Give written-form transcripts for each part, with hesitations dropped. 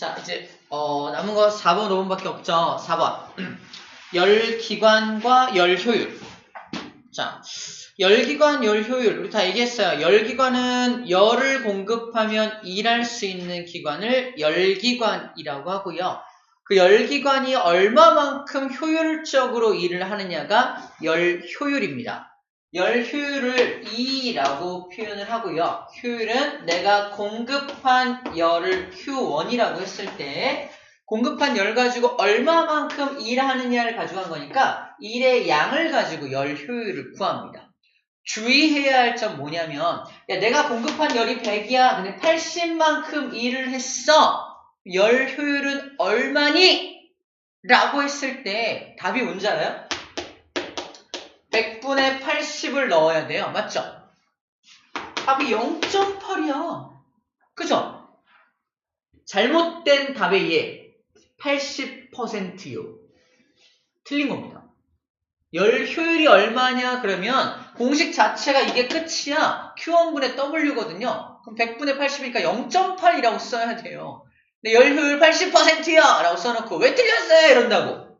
자, 이제 남은 거 4번, 5번밖에 없죠. 4번. 열기관과 열효율. 자, 열기관, 열효율. 우리 다 얘기했어요. 열기관은 열을 공급하면 일할 수 있는 기관을 열기관이라고 하고요. 그 열기관이 얼마만큼 효율적으로 일을 하느냐가 열효율입니다. 열효율을 E라고 표현을 하고요. 효율은 내가 공급한 열을 Q1이라고 했을 때 공급한 열 가지고 얼마만큼 일하느냐를 가져간 거니까 일의 양을 가지고 열 효율을 구합니다. 주의해야 할 점 뭐냐면 야, 내가 공급한 열이 100이야. 근데 80만큼 일을 했어. 열 효율은 얼마니? 라고 했을 때 답이 뭔지 알아요? 100분의 80을 넣어야 돼요. 맞죠? 답이 0.8이야. 그죠? 잘못된 답에 의해 80%요. 틀린 겁니다. 열 효율이 얼마냐? 그러면 공식 자체가 이게 끝이야. Q1분의 W거든요. 그럼 100분의 80이니까 0.8이라고 써야 돼요. 근데 열 효율 80%야! 라고 써놓고 왜 틀렸어요? 이런다고.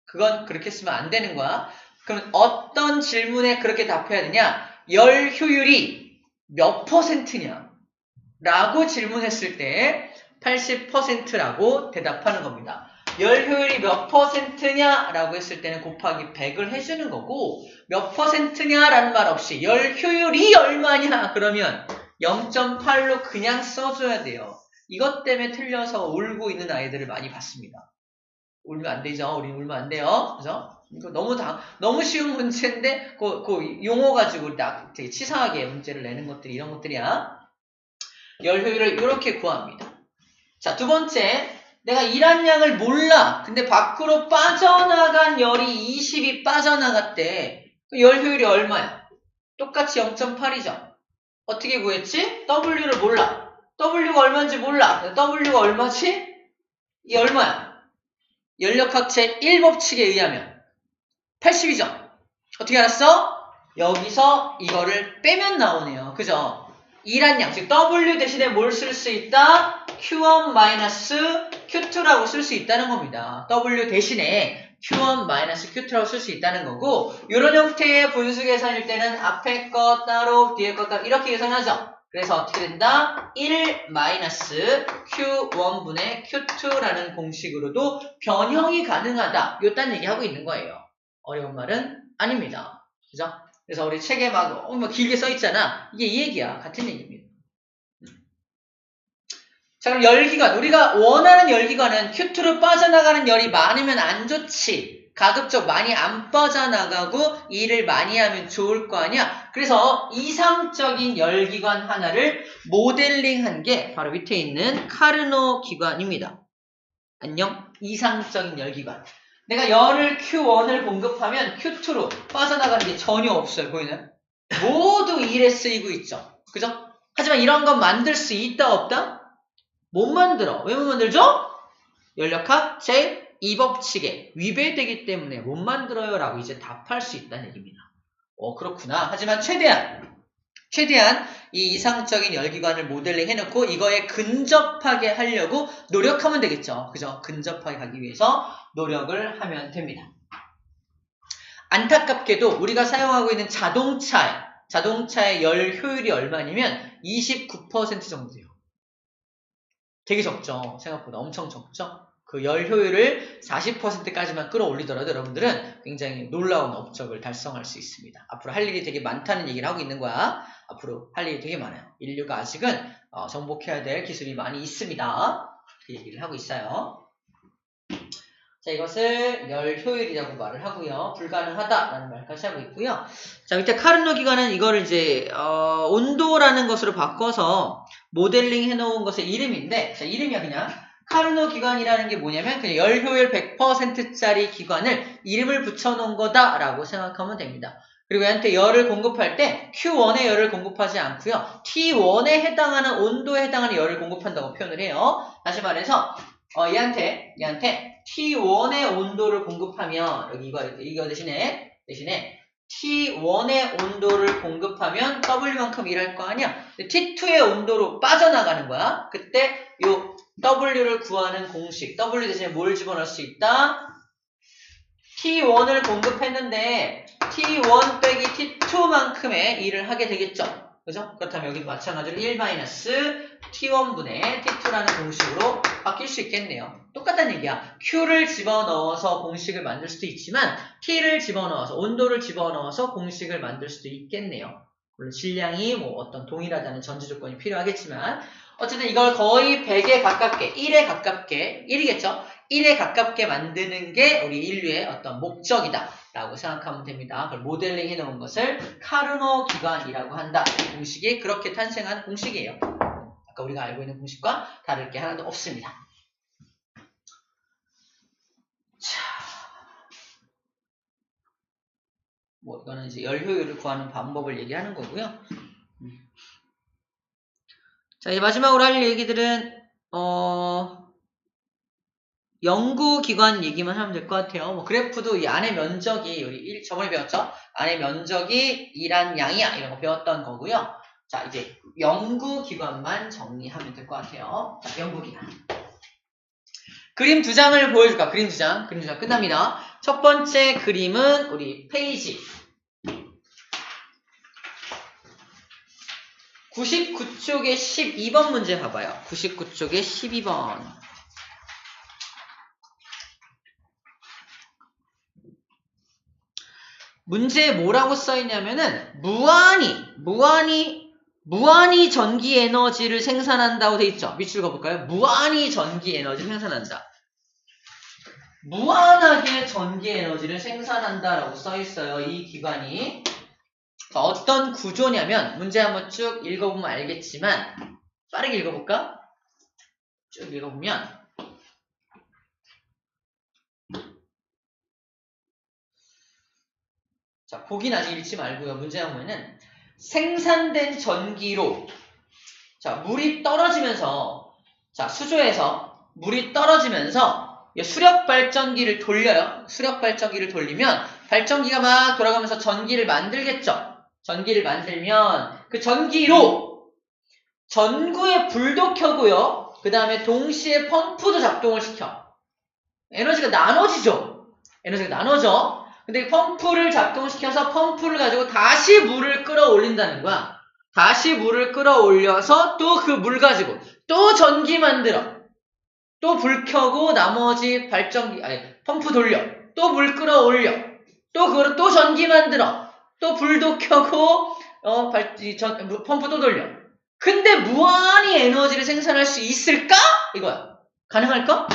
그건 그렇게 쓰면 안 되는 거야. 그럼 어떤 질문에 그렇게 답해야 되냐? 열 효율이 몇 %냐? 라고 질문했을 때 80%라고 대답하는 겁니다. 열 효율이 몇 %냐? 라고 했을 때는 곱하기 100을 해주는 거고 몇 %냐? 라는 말 없이 열 효율이 얼마냐? 그러면 0.8로 그냥 써줘야 돼요. 이것 때문에 틀려서 울고 있는 아이들을 많이 봤습니다. 울면 안 되죠. 우리 울면 안 돼요. 그죠? 이거 너무 쉬운 문제인데, 그 용어 가지고 되게 치사하게 문제를 내는 것들이 이런 것들이야. 열 효율을 이렇게 구합니다. 자, 두 번째. 내가 일한 양을 몰라. 근데 밖으로 빠져나간 열이 20이 빠져나갔대. 열 효율이 얼마야? 똑같이 0.8이죠. 어떻게 구했지? W를 몰라. W가 얼마인지 몰라. W가 얼마지? 이게 얼마야? 연력학체 1법칙에 의하면 80이죠? 어떻게 알았어? 여기서 이거를 빼면 나오네요. 그죠? 일한 양, 즉 W 대신에 뭘 쓸 수 있다? Q1-Q2라고 쓸 수 있다는 겁니다. W 대신에 Q1-Q2라고 쓸 수 있다는 거고 이런 형태의 분수 계산일 때는 앞에 거 따로 뒤에 거 따로 이렇게 계산하죠. 그래서 어떻게 된다? 1-Q1분의 Q2라는 공식으로도 변형이 가능하다. 요딴 얘기하고 있는 거예요. 어려운 말은 아닙니다. 그죠? 그래서 우리 책에 막 길게 써있잖아. 이게 이 얘기야. 같은 얘기입니다. 자, 그럼 열기관. 우리가 원하는 열기관은 Q2로 빠져나가는 열이 많으면 안 좋지. 가급적 많이 안 빠져나가고 일을 많이 하면 좋을 거 아니야. 그래서 이상적인 열기관 하나를 모델링한 게 바로 밑에 있는 카르노 기관입니다. 안녕? 이상적인 열기관. 내가 열을 Q1을 공급하면 Q2로 빠져나가는 게 전혀 없어요. 보이나요? 모두 일에 쓰이고 있죠. 그죠? 하지만 이런 건 만들 수 있다 없다? 못 만들어. 왜 못 만들죠? 연력학 제2법칙에 위배되기 때문에 못 만들어요 라고 이제 답할 수 있다는 얘기입니다. 그렇구나. 하지만 최대한 이 이상적인 열기관을 모델링 해놓고 이거에 근접하게 하려고 노력하면 되겠죠. 그죠? 근접하게 가기 위해서 노력을 하면 됩니다. 안타깝게도 우리가 사용하고 있는 자동차의 열 효율이 얼마냐면 29% 정도 돼요. 되게 적죠. 생각보다 엄청 적죠. 그 열 효율을 40%까지만 끌어올리더라도 여러분들은 굉장히 놀라운 업적을 달성할 수 있습니다. 앞으로 할 일이 되게 많다는 얘기를 하고 있는 거야. 앞으로 할 일이 되게 많아요. 인류가 아직은 정복해야 될 기술이 많이 있습니다. 그 얘기를 하고 있어요. 자, 이것을 열 효율이라고 말을 하고요. 불가능하다라는 말까지 하고 있고요. 자, 밑에 카르노 기관은 이거를 이제 온도라는 것으로 바꿔서 모델링 해놓은 것의 이름인데, 자, 이름이야 그냥. 카르노 기관이라는 게 뭐냐면 그냥 열 효율 100%짜리 기관을 이름을 붙여놓은 거다라고 생각하면 됩니다. 그리고 얘한테 열을 공급할 때 Q1에 열을 공급하지 않고요. T1에 해당하는 온도에 해당하는 열을 공급한다고 표현을 해요. 다시 말해서 얘한테 T1의 온도를 공급하면 여기 이거 대신에 T1의 온도를 공급하면 W만큼 일할 거 아니야. T2의 온도로 빠져나가는 거야. 그때 요 W를 구하는 공식. W 대신에 뭘 집어넣을 수 있다? T1을 공급했는데 T1 빼기 T2만큼의 일을 하게 되겠죠. 그죠? 그렇다면 여기도 마찬가지로 1-T1분의 T2라는 공식으로 바뀔 수 있겠네요. 똑같은 얘기야. Q를 집어넣어서 공식을 만들 수도 있지만 T를 집어넣어서, 온도를 집어넣어서 공식을 만들 수도 있겠네요. 물론 질량이 뭐 어떤 동일하다는 전제 조건이 필요하겠지만 어쨌든 이걸 거의 100에 가깝게, 1에 가깝게, 1이겠죠? 1에 가깝게 만드는 게 우리 인류의 어떤 목적이다 라고 생각하면 됩니다. 그걸 모델링 해놓은 것을 카르노 기관이라고 한다. 이 공식이 그렇게 탄생한 공식이에요. 아까 우리가 알고 있는 공식과 다를 게 하나도 없습니다. 자, 뭐 이거는 이제 열 효율을 구하는 방법을 얘기하는 거고요. 자, 이제 마지막으로 할 얘기들은 연구기관 얘기만 하면 될 것 같아요. 뭐 그래프도 이 안의 면적이 우리 저번에 배웠죠? 안의 면적이 이란 양이야 이런 거 배웠던 거고요. 자, 이제 연구기관만 정리하면 될 것 같아요. 자, 연구기관. 그림 2장을 보여줄까? 그림 2장 끝납니다. 첫 번째 그림은 우리 페이지 99쪽에 12번 문제 봐봐요. 99쪽에 12번. 문제에 뭐라고 써있냐면은 무한히 전기 에너지를 생산한다고 돼 있죠. 밑줄 그어볼까요? 무한히 전기 에너지를 생산한다. 무한하게 전기 에너지를 생산한다라고 써있어요. 이 기관이. 어떤 구조냐면 문제 한번 쭉 읽어보면 알겠지만 빠르게 읽어볼까? 쭉 읽어보면 자, 보긴 아직 읽지 말고요. 문제 보면은 생산된 전기로 자, 물이 떨어지면서 자, 수조에서 물이 떨어지면서 수력 발전기를 돌려요. 수력 발전기를 돌리면 발전기가 막 돌아가면서 전기를 만들겠죠. 전기를 만들면 그 전기로 전구에 불도 켜고요. 그 다음에 동시에 펌프도 작동을 시켜. 에너지가 나눠지죠. 에너지가 나눠져. 근데 펌프를 작동시켜서 펌프를 가지고 다시 물을 끌어올린다는 거야. 다시 물을 끌어올려서 또 그 물 가지고 또 전기 만들어. 또 불 켜고 나머지 발전기, 펌프 돌려. 또 물 끌어올려. 또 그거를 또 전기 만들어. 또 불도 켜고, 펌프 또 돌려. 근데 무한히 에너지를 생산할 수 있을까? 이거야. 가능할까?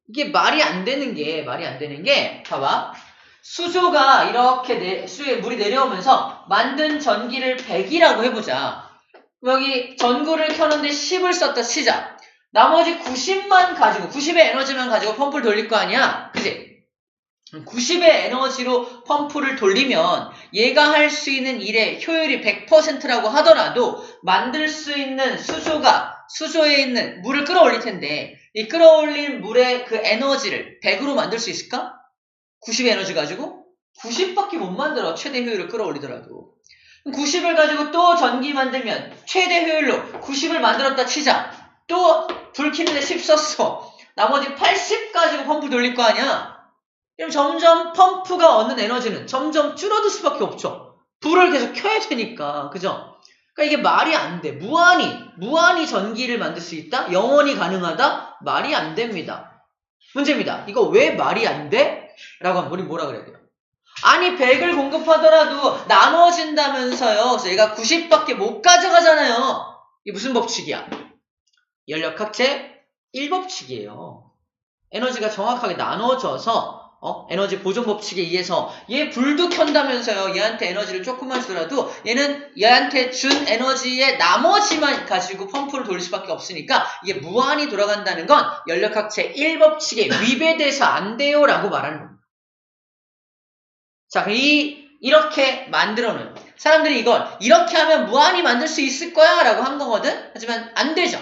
이게 말이 안 되는 게, 봐봐. 수조가 이렇게 수에 물이 내려오면서 만든 전기를 100이라고 해보자. 여기 전구를 켜는데 10을 썼다 치자. 나머지 90의 에너지만 가지고 펌프를 돌릴 거 아니야? 그치? 90의 에너지로 펌프를 돌리면 얘가 할 수 있는 일의 효율이 100%라고 하더라도 만들 수 있는 수조에 있는 물을 끌어올릴 텐데 이 끌어올린 물의 그 에너지를 100으로 만들 수 있을까? 90의 에너지 가지고? 90밖에 못 만들어. 최대 효율을 끌어올리더라도. 90을 가지고 또 전기 만들면 최대 효율로 90을 만들었다 치자. 또 불 켜는데 10 썼어. 나머지 80 가지고 펌프 돌릴 거 아니야? 그럼 점점 펌프가 얻는 에너지는 점점 줄어들 수밖에 없죠. 불을 계속 켜야 되니까. 그죠? 그러니까 이게 말이 안 돼. 무한히 전기를 만들 수 있다? 영원히 가능하다? 말이 안 됩니다. 문제입니다. 이거 왜 말이 안 돼? 라고 하면 우리 뭐라 그래야 돼요? 아니 100을 공급하더라도 나눠진다면서요. 그래서 얘가 90밖에 못 가져가잖아요. 이게 무슨 법칙이야? 연력학제 1법칙이에요. 에너지가 정확하게 나눠져서 에너지 보존 법칙에 의해서 얘 불도 켠다면서요. 얘한테 에너지를 조금만 주더라도 얘는 얘한테 준 에너지의 나머지만 가지고 펌프를 돌릴 수밖에 없으니까 이게 무한히 돌아간다는 건 연력학제 1법칙에 위배돼서 안 돼요 라고 말하는 겁니다. 자, 이렇게 만들어놓은 사람들이 이걸 이렇게 하면 무한히 만들 수 있을 거야 라고 한 거거든. 하지만 안 되죠.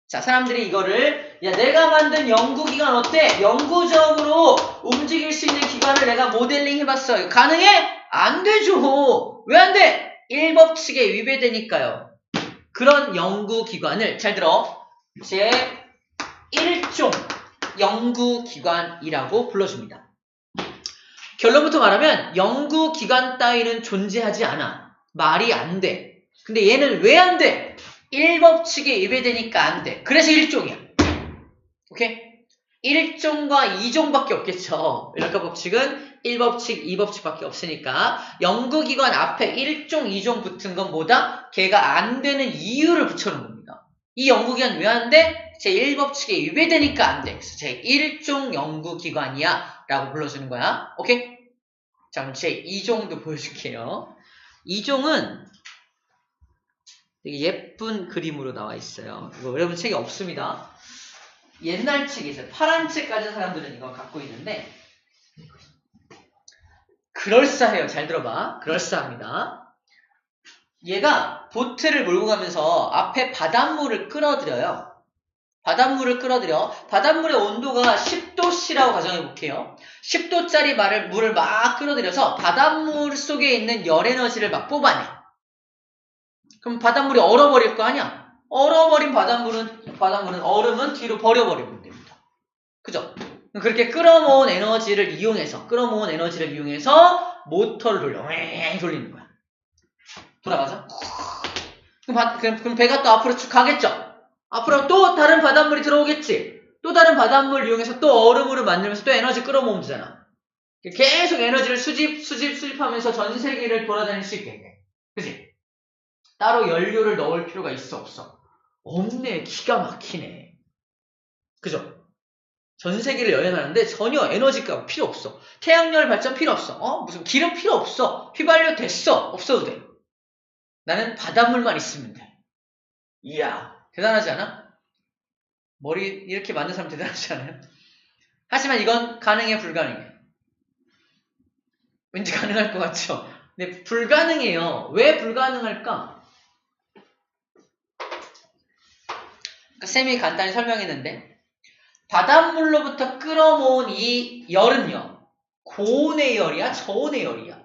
자, 사람들이 이거를 내가 만든 연구기관 어때? 영구적으로 움직일 수 있는 기관을 내가 모델링 해봤어요. 가능해? 안 되죠. 왜 안 돼? 1법칙에 위배되니까요. 그런 연구기관을 잘 들어 제1종 연구기관이라고 불러줍니다. 결론부터 말하면 연구기관 따위는 존재하지 않아. 말이 안 돼. 근데 얘는 왜 안 돼? 1법칙에 위배되니까 안 돼. 그래서 1종이야. 오케이? 1종과 2종밖에 없겠죠. 연락과 법칙은 1법칙, 2법칙밖에 없으니까 연구기관 앞에 1종, 2종 붙은 건 뭐다? 걔가 안 되는 이유를 붙여놓은 겁니다. 이 연구기관 왜 안 돼? 제1법칙에 위배되니까 안 돼. 그래서 제1종 연구기관이야 라고 불러주는 거야. 오케이? 자, 그럼 제2종도 보여줄게요. 2종은 되게 예쁜 그림으로 나와 있어요. 이거 여러분 책에 없습니다. 옛날 책이 있어요. 파란 책 가진 사람들은 이거 갖고 있는데 그럴싸해요. 잘 들어봐. 그럴싸합니다. 얘가 보트를 몰고 가면서 앞에 바닷물을 끌어들여요. 바닷물을 끌어들여. 바닷물의 온도가 10도씨라고 가정해 볼게요. 10도짜리 물을 막 끌어들여서 바닷물 속에 있는 열 에너지를 막 뽑아내. 그럼 바닷물이 얼어버릴 거 아니야? 얼어버린 바닷물은 얼음은 뒤로 버려버리면 됩니다. 그죠? 그렇게 끌어모은 에너지를 이용해서 모터를 돌려. 돌리는 거야. 돌아가죠? 그럼 배가 또 앞으로 쭉 가겠죠? 앞으로 또 다른 바닷물이 들어오겠지? 또 다른 바닷물을 이용해서 또 얼음으로 만들면서 또 에너지 끌어모으면 되잖아. 계속 에너지를 수집하면서 전 세계를 돌아다닐 수 있게 돼. 그치? 따로 연료를 넣을 필요가 있어, 없어? 없네. 기가 막히네. 그죠? 전 세계를 여행하는데 전혀 에너지가 필요 없어. 태양열 발전 필요 없어. 무슨 기름 필요 없어. 휘발유 됐어. 없어도 돼. 나는 바닷물만 있으면 돼. 이야, 대단하지 않아? 머리 이렇게 만든 사람 대단하지 않아요? 하지만 이건 가능해, 불가능해? 왠지 가능할 것 같죠? 근데 불가능해요. 왜 불가능할까? 쌤이 간단히 설명했는데 바닷물로부터 끌어모은 이 열은요. 고온의 열이야? 저온의 열이야?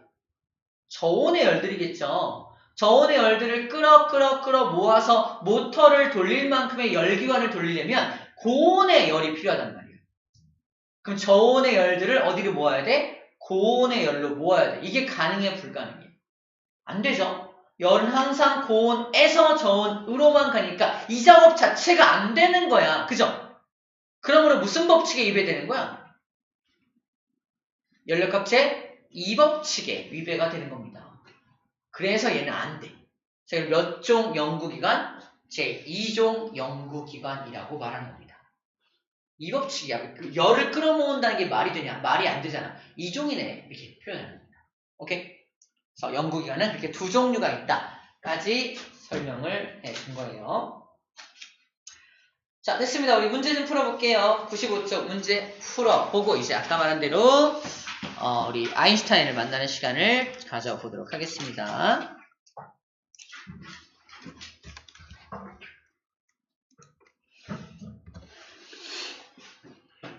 저온의 열들이겠죠. 저온의 열들을 끌어 모아서 모터를 돌릴 만큼의 열기관을 돌리려면 고온의 열이 필요하단 말이에요. 그럼 저온의 열들을 어디로 모아야 돼? 고온의 열로 모아야 돼. 이게 가능해, 불가능해? 안 되죠. 열은 항상 고온에서 저온으로만 가니까 이 작업 자체가 안 되는 거야. 그죠? 그러므로 무슨 법칙에 위배되는 거야? 연력합체 2법칙에 위배가 되는 겁니다. 그래서 얘는 안 돼. 제가 몇 종 연구기관? 제2종 연구기관이라고 말하는 겁니다. 2법칙이야. 열을 끌어모은다는 게 말이 되냐? 말이 안 되잖아. 2종이네. 이렇게 표현합니다. 오케이? 그래서 연구기관은 그렇게 두 종류가 있다까지 설명을 해준 거예요. 자, 됐습니다. 우리 문제 좀 풀어볼게요. 95쪽 문제 풀어보고 이제 아까 말한 대로 우리 아인슈타인을 만나는 시간을 가져보도록 하겠습니다.